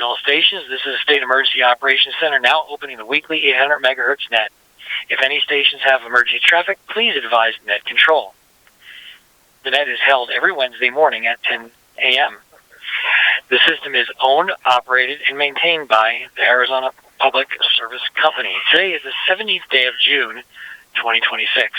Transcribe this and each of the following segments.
Attention all stations, this is State Emergency Operations Center now opening the weekly 800 megahertz net. If any stations have emergency traffic, please advise net control. The net is held every Wednesday morning at 10 a.m. The system is owned, operated, and maintained by the Arizona Public Service Company. Today is the 17th day of June, 2026.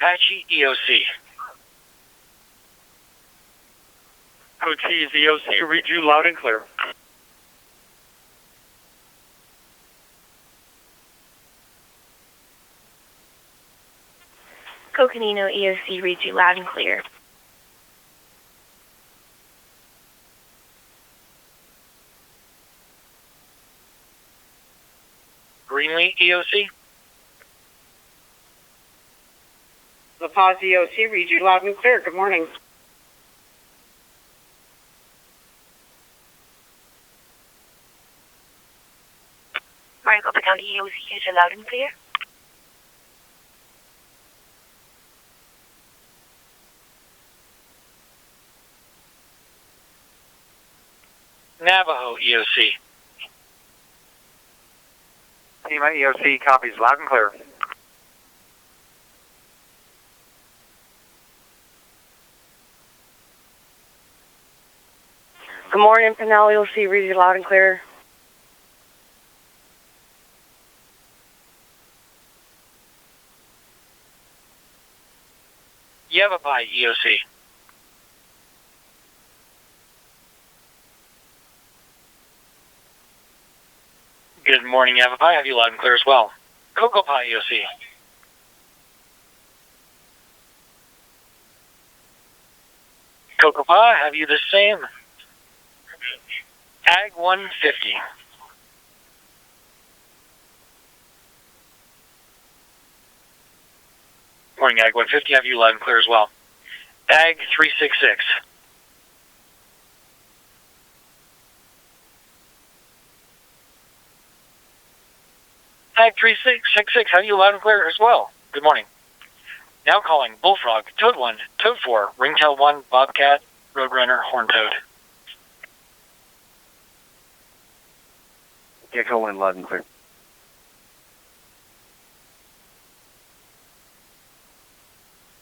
Apache EOC. Cochise EOC, read you loud and clear. Coconino EOC, read you loud and clear. Greenlee EOC. La Paz EOC, read you loud and clear. Good morning. Maricopa County EOC, read you loud and clear. Navajo EOC. Pima EOC copies loud and clear. Good morning, Pinal EOC, read you loud and clear. Yavapai EOC. Good morning, Yavapai. Have you loud and clear as well. Cocopa EOC. Cocopa, have you the same? Ag 150. Morning, Ag 150. Have you loud and clear as well. Ag 366. Ag 3666. Have you loud and clear as well. Good morning. Now calling Bullfrog, Toad 1, Toad 4, Ringtail 1, Bobcat, Roadrunner, Horntoad. Gecko 1 loud and clear.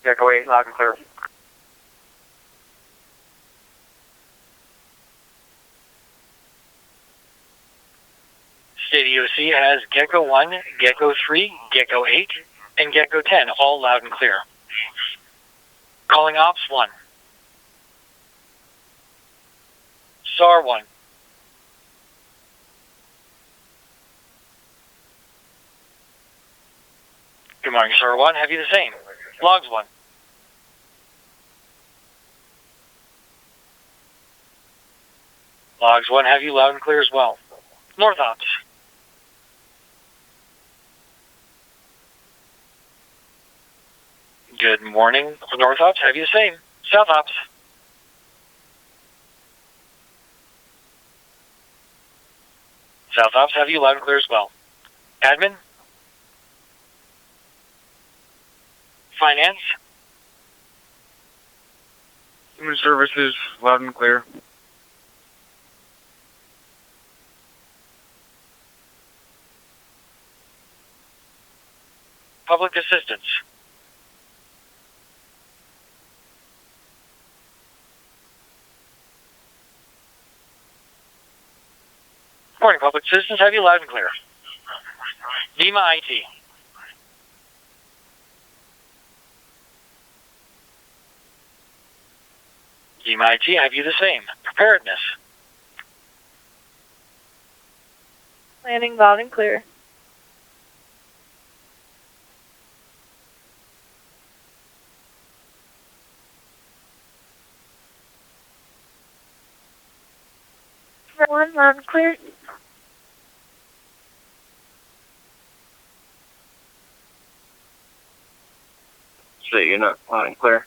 Gecko 8 loud and clear. State EOC has Gecko 1, Gecko 3, Gecko 8, and Gecko 10, all loud and clear. Calling Ops 1. SAR 1. Good morning, SAR 1. Have you the same? Logs 1. Logs 1, have you loud and clear as well. North Ops. Good morning, North Ops. Have you the same? South Ops. South Ops, have you loud and clear as well. Admin. Finance. Human Services loud and clear. Public Assistance. Morning, Public Assistance. Have you loud and clear. DEMA IT. DEMA IT, have you the same? Preparedness. Planning loud and clear. 1, loud and clear. State unit, loud and clear.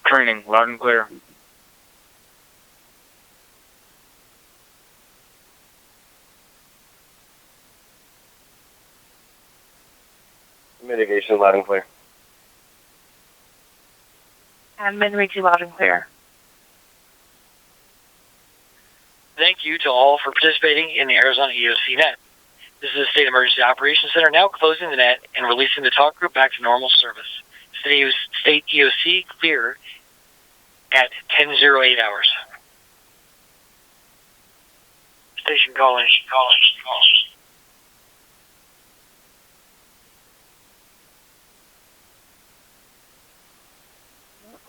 Training, loud and clear. Mitigation, loud and clear. Admin read you loud and clear. Thank you to all for participating in the Arizona EOC net. This is the State Emergency Operations Center now closing the net and releasing the talk group back to normal service. State EOC clear at 10:08 hours. Station calling.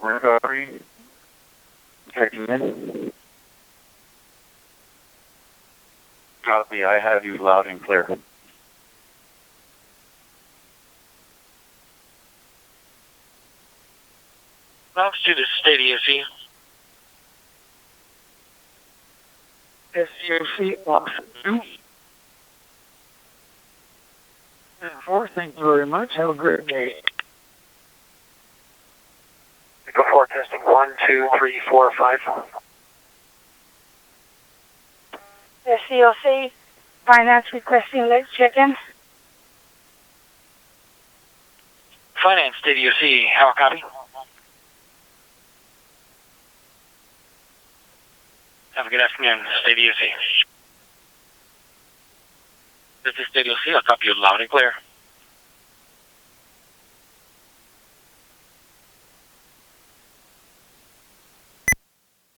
Recovery. Checking in. Copy, I have you loud and clear. Let's do this, State EOC. SCOC option 2. And 4, thank you very much. Have a great day. Before testing 1, 2, 3, 4, 5. SCOC, finance requesting late check-in. Finance, State EOC, how a copy? Have a good afternoon, State EOC. This is State EOC, I'll copy you loud and clear.